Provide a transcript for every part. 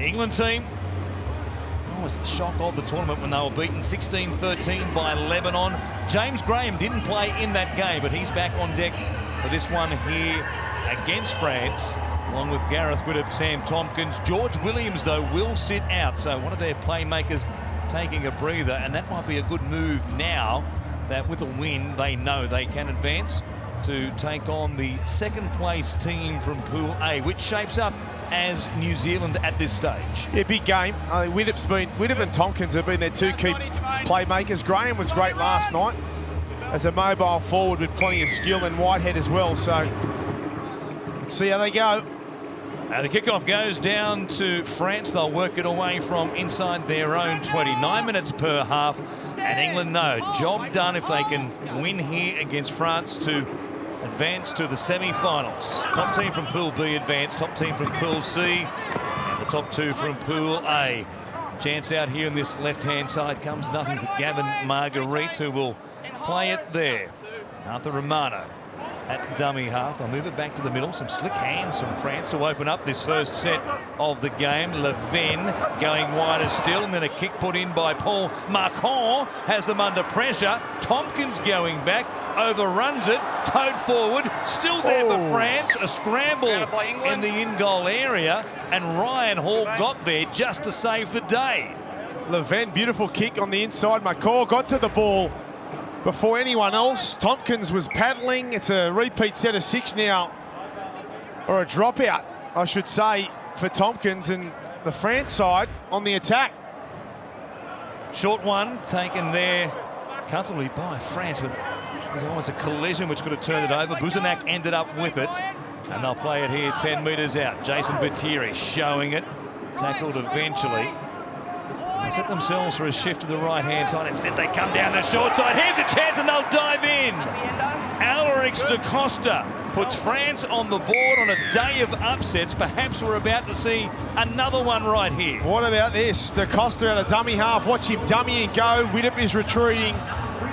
The England team, was the shock of the tournament when they were beaten 16-13 by Lebanon. James Graham didn't play in that game, but he's back on deck for this one here against France, along with Gareth Widdop, Sam Tompkins. George Williams, though, will sit out, so one of their playmakers taking a breather, and that might be a good move now that with a win they know they can advance to take on the second-place team from Pool A, which shapes up as New Zealand at this stage. Yeah, big game. Widdop and Tompkins have been their two key playmakers. Graham was great last night as a mobile forward with plenty of skill, and Whitehead as well. So let's see how they go. The kickoff goes down to France. They'll work it away from inside their own 20. 9 minutes per half, and England know job done if they can win here against France to advance to the semi-finals. Top team from Pool B advance, top team from Pool C, and the top two from Pool A. Chance out here on this left-hand side comes nothing for Gavin Marguerite, who will play it there. Arthur Romano at dummy half. I'll move it back to the middle. Some slick hands from France to open up this first set of the game. Leven going wider still, and then a kick put in by Paul Marchand has them under pressure. Tompkins going back, overruns it, towed forward, still there for France. A scramble in the in-goal area, and Ryan Hall got there just to save the day. Leven, beautiful kick on the inside. Marchand got to the ball before anyone else. Tompkins was paddling. It's a repeat set of 6 now, or a dropout, I should say, for Tompkins, and the France side on the attack. Short one taken there comfortably by France, but it was almost a collision which could have turned it over. Buzanak ended up with it, and they'll play it here 10 metres out. Jason Batiri showing it, tackled eventually. They set themselves for a shift to the right-hand side. Instead, they come down the short side. Here's a chance, and they'll dive in. Alaric da Costa puts France on the board on a day of upsets. Perhaps we're about to see another one right here. What about this? Da Costa out of dummy half. Watch him dummy and go. Widdop is retreating.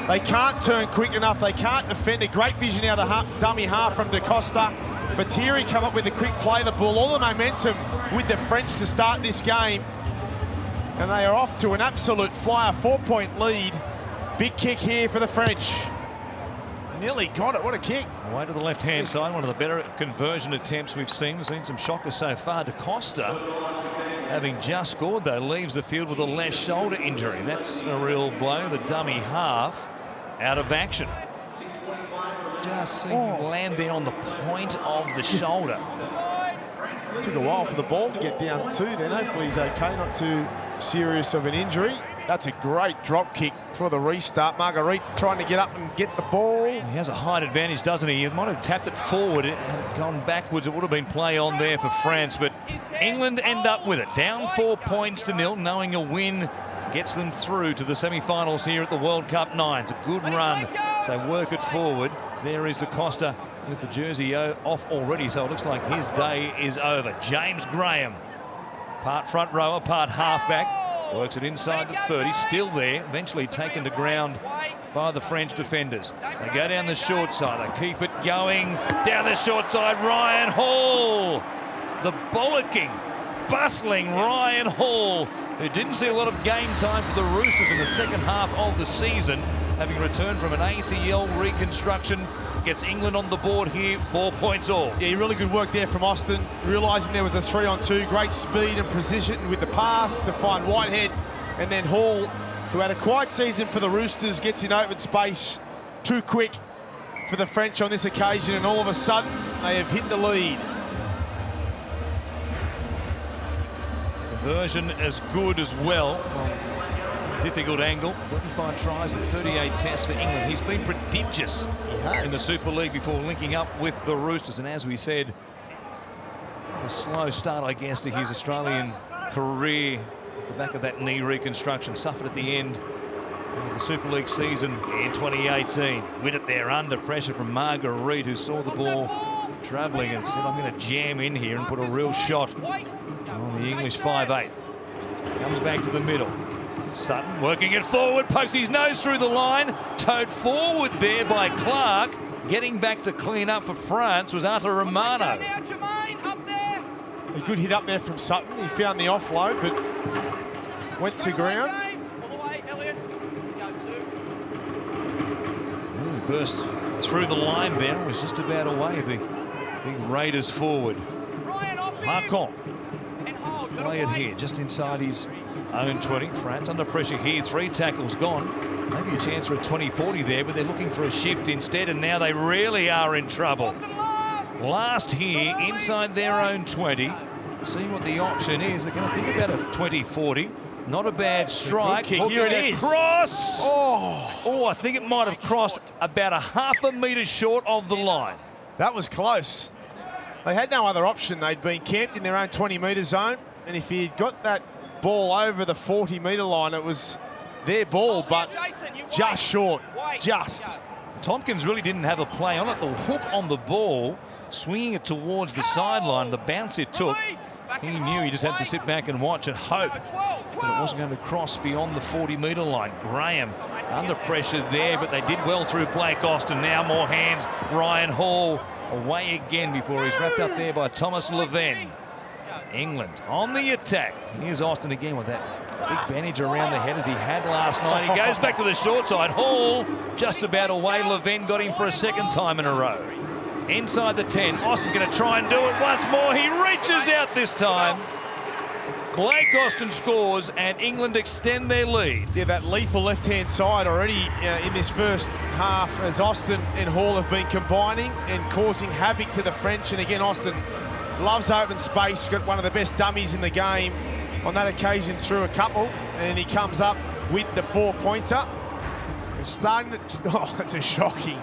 They can't turn quick enough. They can't defend. A great vision out of dummy half from da Costa. Batiri come up with a quick play of the ball. All the momentum with the French to start this game. And they are off to an absolute flyer, 4-point lead. Big kick here for the French. Nearly got it, what a kick. Away to the left-hand side, one of the better conversion attempts we've seen. We've seen some shockers so far. Da Costa, having just scored though, leaves the field with a left shoulder injury. That's a real blow. The dummy half out of action. Just seeing him land there on the point of the shoulder. Took a while for the ball to get down to then. Hopefully he's okay, not too serious of an injury. That's a great drop kick for the restart. Marguerite trying to get up and get the ball. He has a height advantage, doesn't he? He might have tapped it forward and gone backwards. It would have been play on there for France, but England end up with it. Down 4 points to nil, knowing a win gets them through to the semi-finals here at the World Cup 9. It's a good run, so work it forward. There is Da Costa with the jersey off already, so it looks like his day is over. James Graham, part front rower, part halfback. Works it inside the 30, still there, eventually taken to ground by the French defenders. They go down the short side, they keep it going. Down the short side, Ryan Hall. The bollocking, bustling Ryan Hall, who didn't see a lot of game time for the Roosters in the second half of the season, having returned from an ACL reconstruction. Gets England on the board here, 4 points all. Yeah, really good work there from Austin, realising there was a 3-on-2, great speed and precision with the pass to find Whitehead, and then Hall, who had a quiet season for the Roosters, gets in open space. Too quick for the French on this occasion, and all of a sudden they have hit the lead. Conversion as good as well from a difficult angle. 35 tries and 38 tests for England. He's been prodigious in the Super League before linking up with the Roosters, and as we said, a slow start, I guess, to his Australian career off the back of that knee reconstruction suffered at the end of the Super League season in 2018. Widdop there under pressure from Marguerite, who saw the ball travelling and said, I'm going to jam in here and put a real shot on the English 5/8. Comes back to the middle. Sutton working it forward, pokes his nose through the line, towed forward there by Clark. Getting back to clean up for France was Arthur Romano. A good hit up there from Sutton. He found the offload, but went to ground. Burst through the line there. Was just about away. The Raiders forward. Marcon. Play it here, just inside his own 20. France under pressure here. 3 tackles gone. Maybe a chance for a 20-40 there, but they're looking for a shift instead, and now they really are in trouble. Last here, inside their own 20. See what the option is. They're going to think about a 20-40. Not a bad strike. Kick. Here it is. Cross! Oh, I think it might have crossed about a half a metre short of the line. that was close. They had no other option. They'd been camped in their own 20-metre zone, and if he'd got that ball over the 40-metre line, it was their ball, but just short. Just. Tompkins really didn't have a play on it. The hook on the ball, swinging it towards the sideline, the bounce it took, he knew he just had to sit back and watch and hope that it wasn't going to cross beyond the 40-metre line. Graham under pressure there, but they did well through Blake Austin. Now more hands. Ryan Hall away again before he's wrapped up there by Thomas Leven. England on the attack. Here's Austin again with that big bandage around the head as he had last night. He goes back to the short side. Hall just about away. Leven got him for a second time in a row. Inside the 10. Austin's going to try and do it once more. He reaches out this time. Blake Austin scores and England extend their lead. Yeah, that lethal left-hand side already in this first half as Austin and Hall have been combining and causing havoc to the French. And again, Austin loves open space, got one of the best dummies in the game. On that occasion threw a couple, and he comes up with the 4-pointer. It's starting to, oh, that's a shocking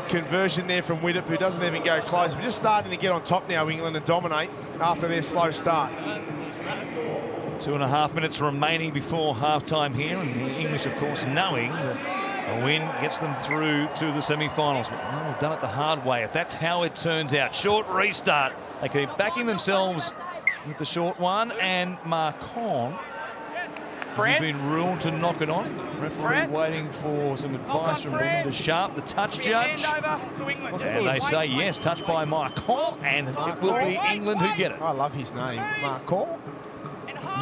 conversion there from Widdop, who doesn't even go close. We're just starting to get on top now, England, and dominate after their slow start. 2.5 minutes remaining before halftime here, and the English, of course, knowing that a win gets them through to the semi-finals. But no, they've done it the hard way. If that's how it turns out, short restart. They keep backing themselves with the short one, and Marcon has been ruled to knock it on. Referee waiting for some advice from Belinda Sharp, the touch judge. And they say yes, touched by Marcon, and it will be England who get it. I love his name, Marcon.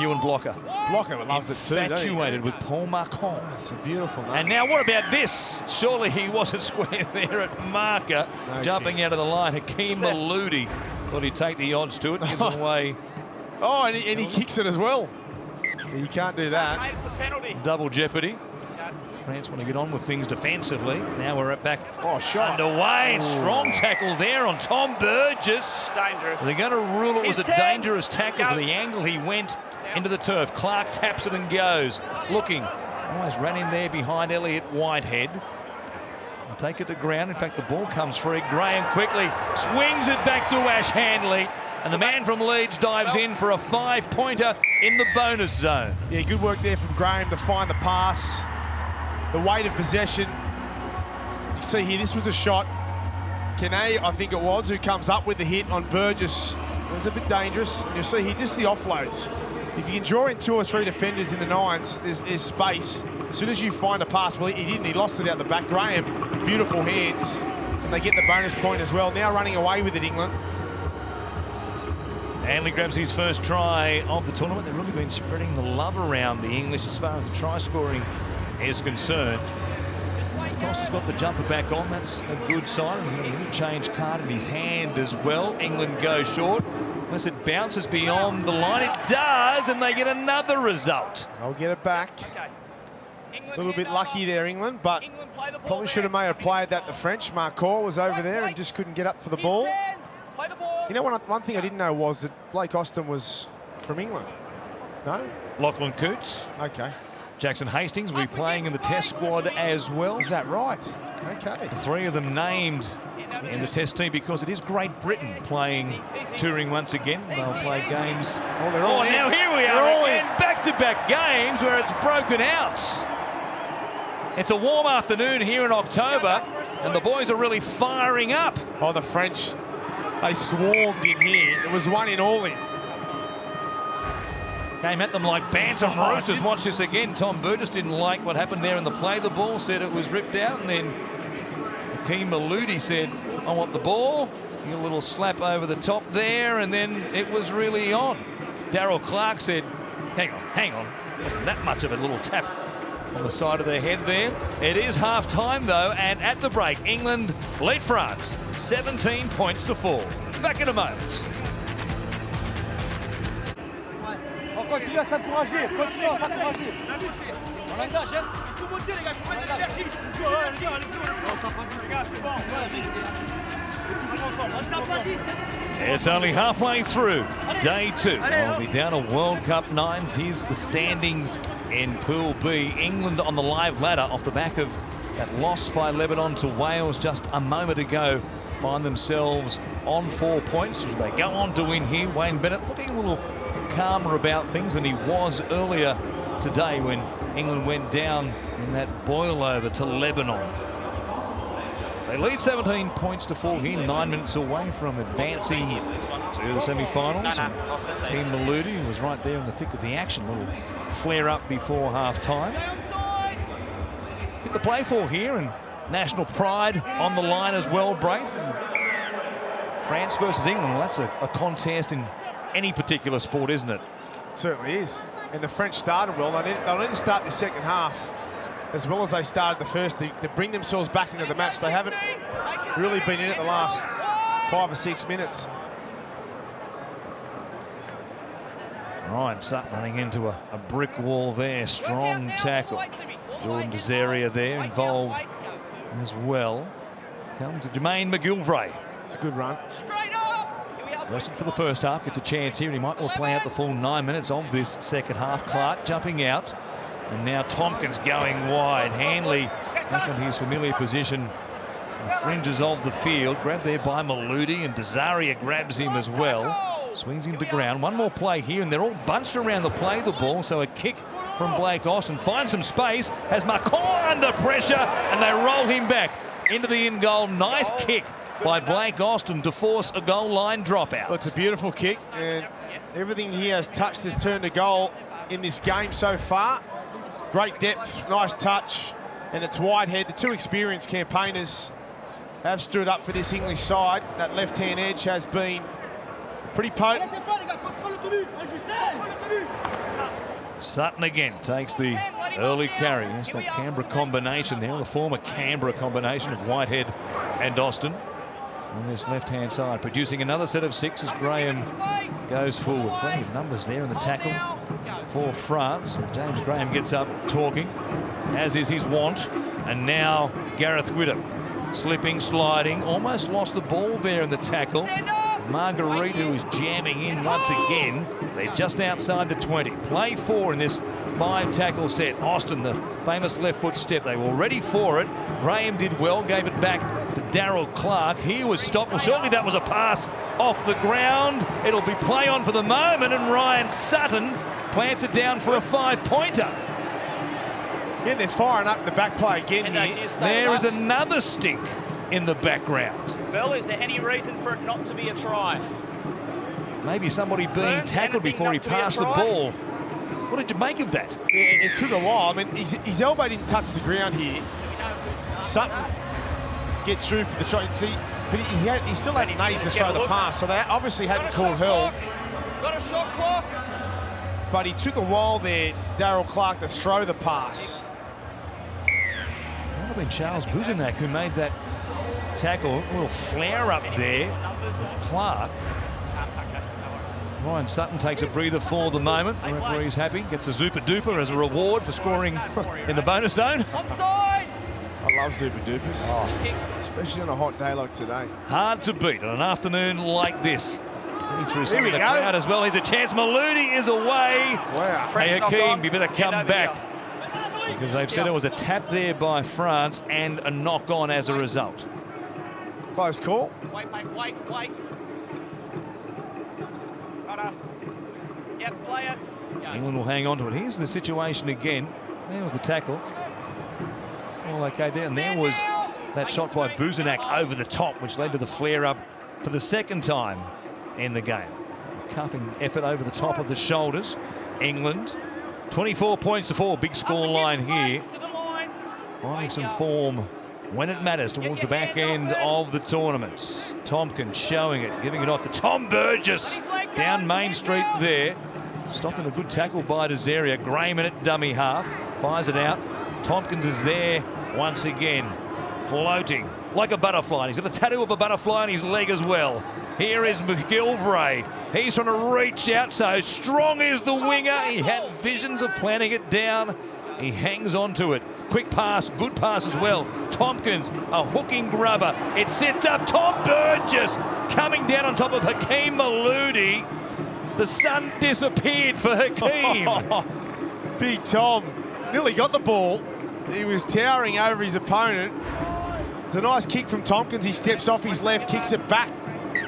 Ewan Blocker. Blocker loves it too, infatuated with Paul Marcon. That's a beautiful name. And now what about this? Surely he wasn't square there at marker. No jumping chance. out of the line. Hakeem Maludi thought he'd take the odds to it. Gives it away. Oh, and he kicks it as well. You can't do that. Double jeopardy. France want to get on with things defensively. Now we're back shot. underway. Strong tackle there on Tom Burgess. Dangerous. They're going to rule it was a dangerous tackle for the angle he went into the turf. Clark taps it and goes. Looking. Almost ran in there behind Elliot Whitehead. I'll take it to ground. In fact, the ball comes free. Graham quickly swings it back to Ash Handley. And the man from Leeds dives in for a 5-pointer in the bonus zone. Yeah, good work there from Graham to find the pass. The weight of possession. You see here, this was a shot. Kene, I think it was, who comes up with the hit on Burgess. It was a bit dangerous. And you'll see here, just the offloads. If you can draw in 2 or 3 defenders in the nines, there's space. As soon as you find a pass, well, he didn't. He lost it out the back. Graham, beautiful hands. And they get the bonus point as well. Now running away with it, England. Hanley grabs his first try of the tournament. They've really been spreading the love around the English as far as the try scoring is concerned. Costa's got the jumper back on. That's a good sign. He's got a little change card in his hand as well. England goes short. Unless it bounces beyond the line. It does, and they get another result. I'll get it back. A little bit lucky there, England, but probably should have made a play at that. The French, Marcourt was over there and just couldn't get up for the ball. You know, one thing I didn't know was that Blake Austin was from England. No? Lachlan Coots. Okay. Jackson Hastings will be playing in the test squad as well. Is that right? Okay. The 3 of them named in the test team because it is Great Britain playing, touring once again. They'll play games. Oh, they're all in. Now here we are again, back-to-back games where it's broken out. It's a warm afternoon here in October, and the boys are really firing up. Oh, the French, they swarmed in here. It was 1 in all in. Came at them like bantam roasters. Watch this again. Tom Burgess didn't like what happened there in the play. The ball said it was ripped out, and then Hakeem Maludi said, I want the ball. A little slap over the top there, and then it was really on. Darryl Clark said, hang on. Wasn't that much of a little tap on the side of their head there. It is half-time, though, and at the break, England lead France 17 points to 4. Back in a moment. On continue à s'encourager, On engage, hein. Tout monter, les gars, faut mettre de l'énergie. It's only halfway through day 2. We'll be down to World Cup 9s. Here's the standings in Pool B. England on the live ladder off the back of that loss by Lebanon to Wales just a moment ago. Find themselves on 4 points. Should they go on to win here? Wayne Bennett looking a little calmer about things than he was earlier today when England went down in that boil-over to Lebanon. They lead 17 points to 4 here, 9 minutes away from advancing to the semi-finals. Team Maludi was right there in the thick of the action. A little flare-up before half-time. Get the play for here, and national pride on the line as well, Braith. France versus England, well, that's a contest in any particular sport, isn't it? It certainly is. And the French started well. They'll need to start the second half as well as they started the first. They bring themselves back into the match. They haven't really been in it the last 5 or 6 minutes. Ryan Sutton running into a brick wall there. Strong tackle. Jordan Desaria there involved as well. Comes to Jermaine McGilvray. It's a good run. Rested for the first half, gets a chance here, and he might well play out the full 9 minutes of this second half. Clark jumping out, and now Tompkins going wide. Hanley back in his familiar position on the fringes of the field. Grabbed there by Maludi, and Desaria grabs him as well. Swings him to ground. One more play here, and they're all bunched around the play the ball, so a kick from Blake Austin. Finds some space, has Macau under pressure, and they roll him back into the in goal. Nice kick by Blake Austin to force a goal line dropout. Well, it's a beautiful kick, and everything he has touched has turned to goal in this game so far. Great depth, nice touch, and it's Whitehead. The two experienced campaigners have stood up for this English side. That left-hand edge has been pretty potent. Sutton again takes the early carry. Yes, that Canberra combination there, the former Canberra combination of Whitehead and Austin. On this left-hand side, producing another set of 6 as Graham goes forward. Plenty of numbers there in the tackle for France. James Graham gets up talking, as is his wont. And now Gareth Widdop slipping, sliding, almost lost the ball there in the tackle. Marguerite, who is jamming in once again. They're just outside the 20. Play 4 in this 5-tackle set. Austin, the famous left foot step. They were ready for it. Graham did well, gave it back to Darryl Clark. He was stopped. Well, surely that was a pass off the ground. It'll be play on for the moment, and Ryan Sutton plants it down for a 5-pointer. Yeah, they're firing up the back play again here. There is another stink in the background. Bill, is there any reason for it not to be a try? Maybe somebody being tackled before he passed the ball. What did you make of that? Yeah, it took a while. I mean, his elbow didn't touch the ground here. Sutton gets through for the shot. See, but he still had an ace to throw the pass, so they obviously hadn't called held. Got a shot clock. But he took a while there, Darryl Clark, to throw the pass. It might have been Charles Buzenak who made that tackle. A little flare up there with Clark. Ryan Sutton takes a breather for the moment. The referee's happy. Gets a Zuper Duper as a reward for scoring in the bonus zone. Onside. I love Zuper Dupers, especially on a hot day like today. Hard to beat on an afternoon like this. Getting through some Here of the we go. crowd as well. Here's a chance. Maludi is away. Wow. Hey, Hakeem, you better come back, here. because they've said it was a tap there by France and a knock on as a result. Close call. Wait. Right. Yep, play it. England will hang on to it. Here's the situation again. There was the tackle. All okay there. And there was that shot by Buzenak over the top, which led to the flare-up for the second time in the game. Cuffing effort over the top of the shoulders. England, 24 points to 4. Big score line here. Finding some form when it matters towards the back end of the tournament. Tompkins showing it, giving it off to Tom Burgess down Main Street there. Stopping a good tackle by Desaria. Graham in at dummy half. Fires it out. Tompkins is there once again. Floating like a butterfly. He's got a tattoo of a butterfly on his leg as well. Here is McGilvray. He's trying to reach out, so strong is the winger. He had visions of planting it down. He hangs on to it. Quick pass, good pass as well. Tompkins, a hooking grubber. It sets up Tom Burgess coming down on top of Hakeem Maludi. The sun disappeared for Hakeem. Big Tom nearly got the ball. He was towering over his opponent. It's a nice kick from Tompkins. He steps off his left, kicks it back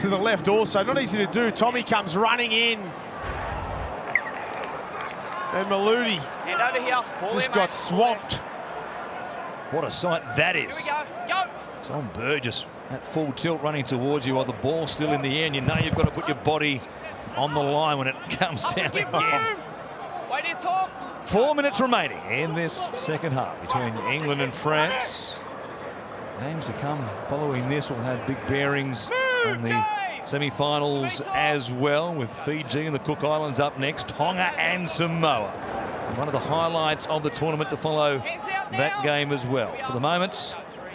to the left also. Not easy to do. Tommy comes running in. And Maludi just got swamped. What a sight that is. Here we go. Tom Burgess at full tilt running towards you while the ball's still in the air, and you know you've got to put your body on the line when it comes down again. Wait here, Tom. 4 minutes remaining in this second half between England and France. Games to come following this will have big bearings on the semi-finals as well, with Fiji and the Cook Islands up next, Tonga and Samoa. One of the highlights of the tournament to follow that game as well. For the moment,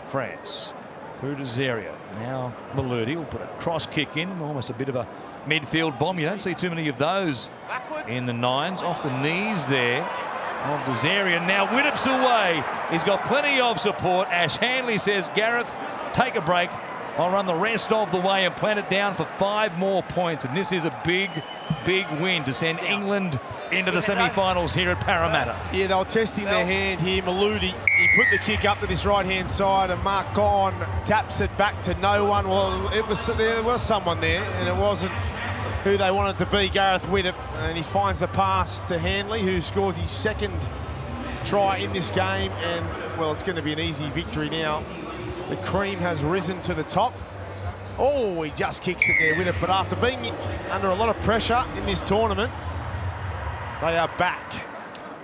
France through to Zeria. Now Maludi will put a cross kick in, almost a bit of a midfield bomb. You don't see too many of those in the nines. Off the knees there of Desaria. Now Widdop's away. He's got plenty of support. Ash Hanley says, Gareth, take a break. I'll run the rest of the way and plant it down for 5 more points. And this is a big, big win to send England into the semi-finals here at Parramatta. Yeah, they were testing their hand here. Maludi, he put the kick up to this right-hand side, and Marcon taps it back to no one. Well, there was someone there, and it wasn't who they wanted to be, Gareth Widdop. And he finds the pass to Hanley, who scores his second try in this game. And, well, it's going to be an easy victory now. The cream has risen to the top. Oh, he just kicks it there, Widdop. But after being under a lot of pressure in this tournament, they are back.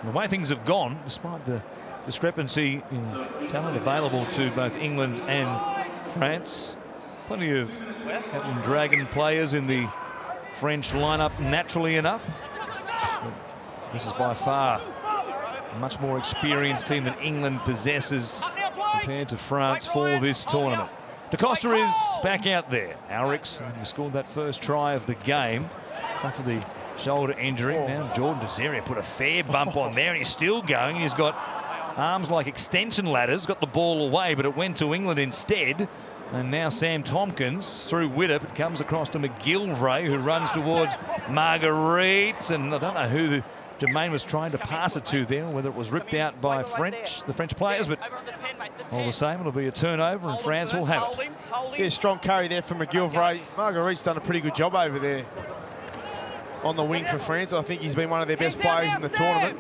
The way things have gone, despite the discrepancy in talent available to both England and France, plenty of Catlin Dragon players in the French lineup naturally enough. But this is by far a much more experienced team than England possesses compared to France for this tournament. Da Costa is back out there. Alrix scored that first try of the game. After the shoulder injury. Now Jordan Desaria put a fair bump on there, and he's still going. He's got arms like extension ladders, got the ball away, but it went to England instead. And now Sam Tompkins through Widdop. It comes across to McGilvray, who runs towards Marguerite. And I don't know who Jermaine was trying to pass it to there, whether it was ripped out by the French players, but all the same, it'll be a turnover, and France will have it. Yeah, strong carry there from McGilvray. Marguerite's done a pretty good job over there on the wing for France. I think he's been one of their best players in the tournament.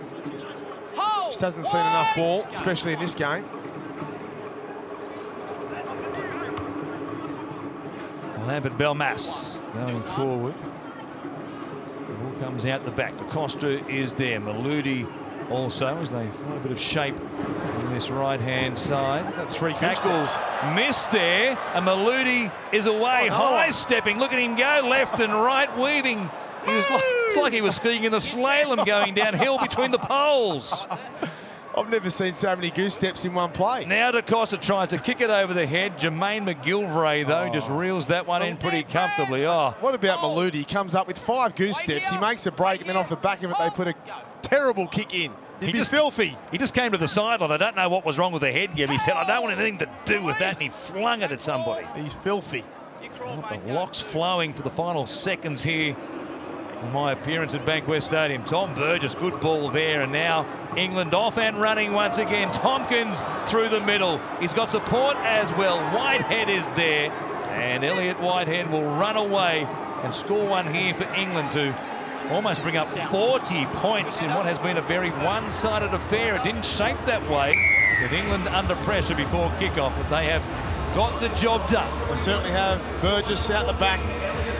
Just hasn't seen enough ball, especially in this game. Lambert Belmas going forward. The ball comes out the back. Da Costa is there. Maludi also, as they find a bit of shape on this right-hand side. That's 3 tackles missed there, and Maludi is away, high-stepping. Look at him go, left and right, weaving. It's like he was skiing in the slalom going downhill between the poles. I've never seen so many goose steps in one play. Now Da Costa tries to kick it over the head. Jermaine McGilvray, though, just reels that one in pretty comfortably. What about Maludi? He comes up with 5 goose steps. He makes a break, and then off the back of it, they put a terrible kick in. He's filthy. He just came to the sideline. I don't know what was wrong with the head gear. He said, I don't want anything to do with that, and he flung it at somebody. He's filthy. The locks flowing for the final seconds here in my appearance at Bankwest Stadium. Tom Burgess, good ball there, and now England off and running once again. Tompkins through the middle. He's got support as well. Whitehead is there, and Elliot Whitehead will run away and score one here for England to almost bring up 40 points in what has been a very one-sided affair. It didn't shape that way with England under pressure before kickoff, but they have got the job done. They certainly have. Burgess out the back.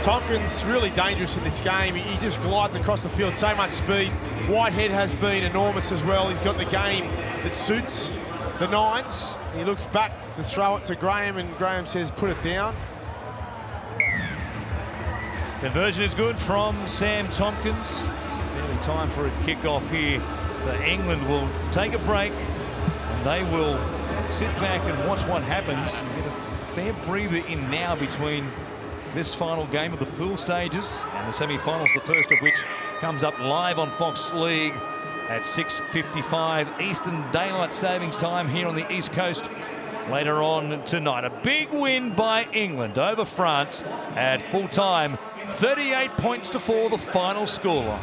Tompkins really dangerous in this game. He just glides across the field, so much speed. Whitehead has been enormous as well. He's got the game that suits the nines. He looks back to throw it to Graham, and Graham says, put it down. Conversion is good from Sam Tompkins. Barely time for a kick-off here. But England will take a break, and they will sit back and watch what happens and get a fair breather in now between this final game of the pool stages and the semi-finals, the first of which comes up live on Fox League at 6:55 Eastern Daylight Savings Time here on the East Coast later on tonight. A big win by England over France at full time. 38 points to 4, the final scoreline.